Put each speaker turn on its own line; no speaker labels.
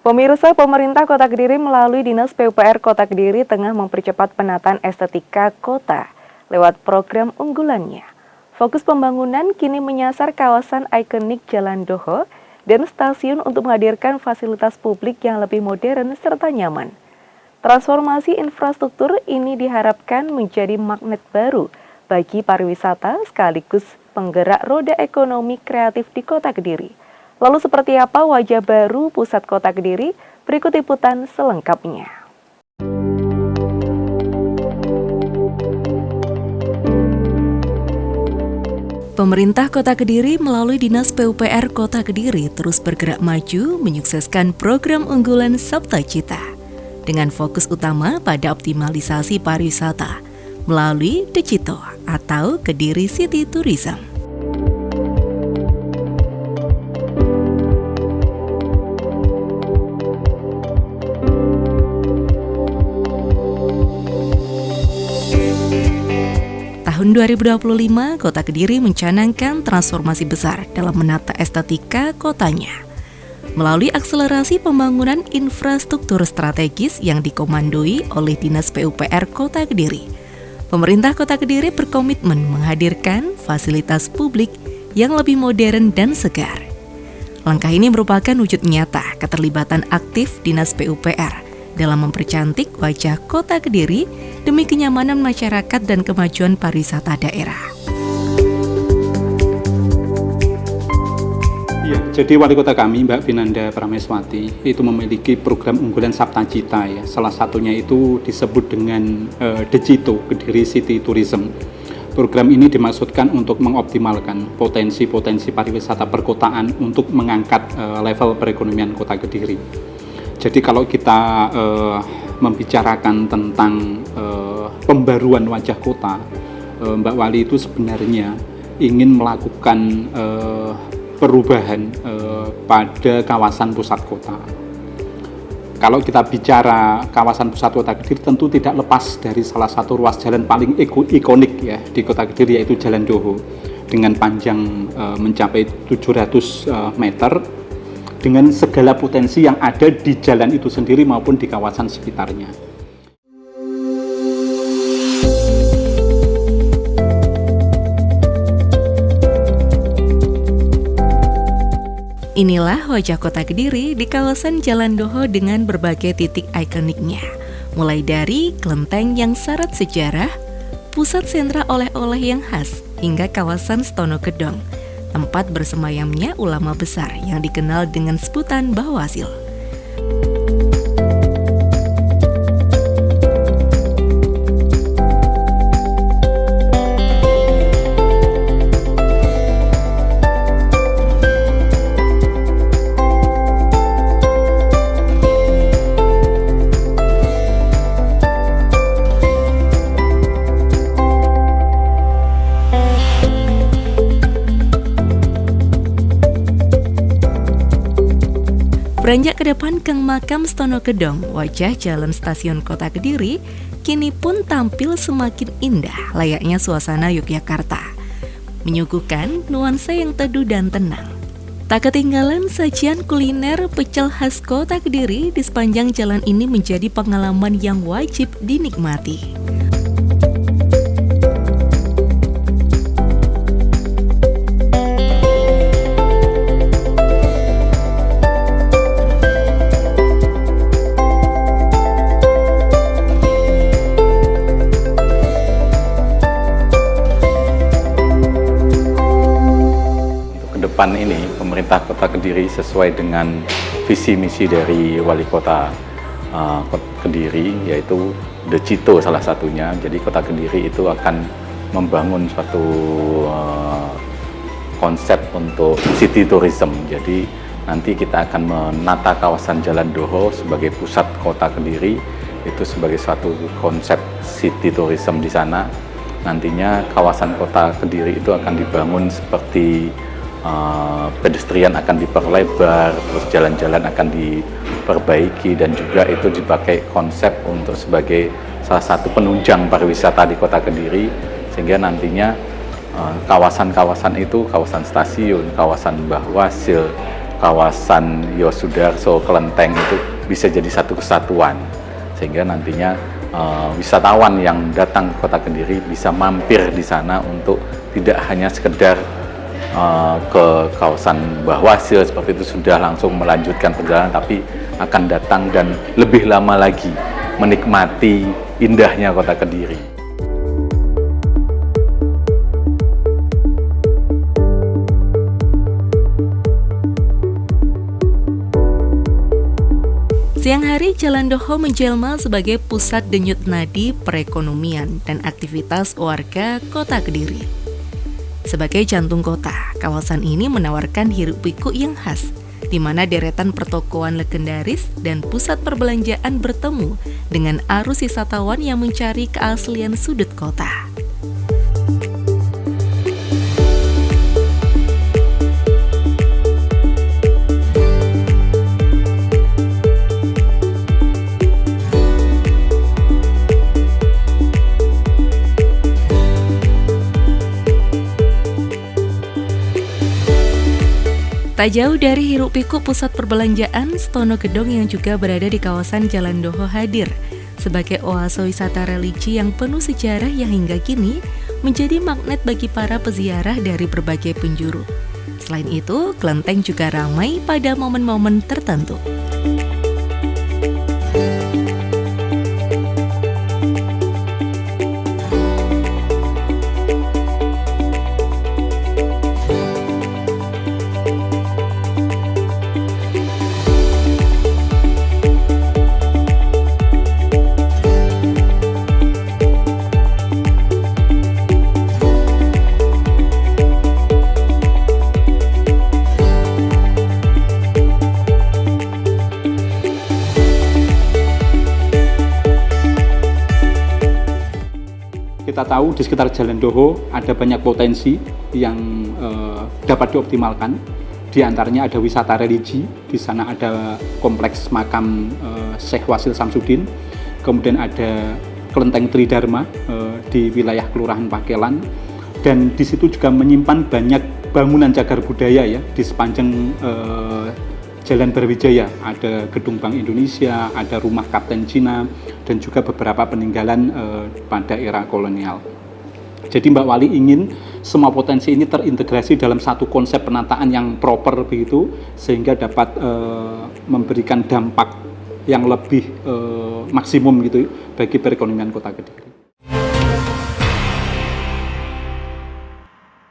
Pemirsa, pemerintah Kota Kediri melalui Dinas PUPR Kota Kediri tengah mempercepat penataan estetika kota lewat program unggulannya. Fokus pembangunan kini menyasar kawasan ikonik Jalan Doho dan stasiun untuk menghadirkan fasilitas publik yang lebih modern serta nyaman. Transformasi infrastruktur ini diharapkan menjadi magnet baru bagi pariwisata sekaligus penggerak roda ekonomi kreatif di Kota Kediri. Lalu seperti apa wajah baru pusat Kota Kediri? Berikut liputan selengkapnya. Pemerintah Kota Kediri melalui Dinas PUPR Kota Kediri terus bergerak maju menyukseskan program unggulan Sabta Cita dengan fokus utama pada optimalisasi pariwisata melalui Decito atau Kediri City Tourism. Tahun 2025, Kota Kediri mencanangkan transformasi besar dalam menata estetika kotanya. Melalui akselerasi pembangunan infrastruktur strategis yang dikomandoi oleh Dinas PUPR Kota Kediri, pemerintah Kota Kediri berkomitmen menghadirkan fasilitas publik yang lebih modern dan segar. Langkah ini merupakan wujud nyata keterlibatan aktif Dinas PUPR dalam mempercantik wajah Kota Kediri demi kenyamanan masyarakat dan kemajuan pariwisata daerah.
Ya, jadi wali kota kami, Mbak Vinanda Prameswati, itu memiliki program unggulan Sabta Cita ya. Salah satunya itu disebut dengan Decito, Kediri City Tourism. Program ini dimaksudkan untuk mengoptimalkan potensi-potensi pariwisata perkotaan untuk mengangkat level perekonomian Kota Kediri. Jadi kalau kita membicarakan tentang pembaruan wajah kota, Mbak Wali itu sebenarnya ingin melakukan perubahan pada kawasan pusat kota. Kalau kita bicara kawasan pusat Kota Kediri, tentu tidak lepas dari salah satu ruas jalan paling ikonik ya di Kota Kediri, yaitu Jalan Doho dengan panjang mencapai 700 meter dengan segala potensi yang ada di jalan itu sendiri maupun di kawasan sekitarnya.
Inilah wajah Kota Kediri di kawasan Jalan Doho dengan berbagai titik ikoniknya. Mulai dari kelenteng yang syarat sejarah, pusat sentra oleh-oleh yang khas, hingga kawasan Stono Kedong, tempat bersemayamnya ulama besar yang dikenal dengan sebutan Bawasir. Beranjak ke depan ke makam Stono Kedong, wajah jalan stasiun Kota Kediri kini pun tampil semakin indah layaknya suasana Yogyakarta, menyuguhkan nuansa yang teduh dan tenang. Tak ketinggalan sajian kuliner pecel khas Kota Kediri di sepanjang jalan ini menjadi pengalaman yang wajib dinikmati.
Depan ini pemerintah Kota Kediri sesuai dengan visi misi dari Wali Kota Kediri, yaitu Decito salah satunya. Jadi Kota Kediri itu akan membangun suatu konsep untuk city tourism. Jadi nanti kita akan menata kawasan Jalan Doho sebagai pusat Kota Kediri, itu sebagai suatu konsep city tourism di sana. Nantinya kawasan Kota Kediri itu akan dibangun seperti pedestrian akan diperlebar, terus jalan-jalan akan diperbaiki, dan juga itu dipakai konsep untuk sebagai salah satu penunjang pariwisata di Kota Kediri, sehingga nantinya kawasan-kawasan itu, kawasan stasiun, kawasan Bawasir, kawasan Yosudarso, Kelenteng itu bisa jadi satu kesatuan, sehingga nantinya wisatawan yang datang ke Kota Kediri bisa mampir di sana untuk tidak hanya sekedar ke kawasan Bawasir seperti itu sudah langsung melanjutkan perjalanan, tapi akan datang dan lebih lama lagi menikmati indahnya Kota Kediri.
Siang hari, Jalan Doho menjelma sebagai pusat denyut nadi perekonomian dan aktivitas warga Kota Kediri. Sebagai jantung kota, kawasan ini menawarkan hiruk-pikuk yang khas, di mana deretan pertokoan legendaris dan pusat perbelanjaan bertemu dengan arus wisatawan yang mencari keaslian sudut kota. Tak jauh dari hiruk-pikuk pusat perbelanjaan, Stono Gedong yang juga berada di kawasan Jalan Doho hadir sebagai oase wisata religi yang penuh sejarah yang hingga kini menjadi magnet bagi para peziarah dari berbagai penjuru. Selain itu, Kelenteng juga ramai pada momen-momen tertentu.
Kita tahu di sekitar Jalan Doho ada banyak potensi yang dapat dioptimalkan. Di antaranya ada wisata religi, di sana ada kompleks makam Syekh Wasil Samsudin, kemudian ada Kelenteng Tridharma di wilayah Kelurahan Pakelan, dan di situ juga menyimpan banyak bangunan cagar budaya ya di sepanjang Jalan Barwijaya. Ada Gedung Bank Indonesia, ada rumah Kapten Cina, dan juga beberapa peninggalan pada era kolonial. Jadi Mbak Wali ingin semua potensi ini terintegrasi dalam satu konsep penataan yang proper begitu, sehingga dapat memberikan dampak yang lebih maksimum gitu bagi perekonomian Kota Kediri.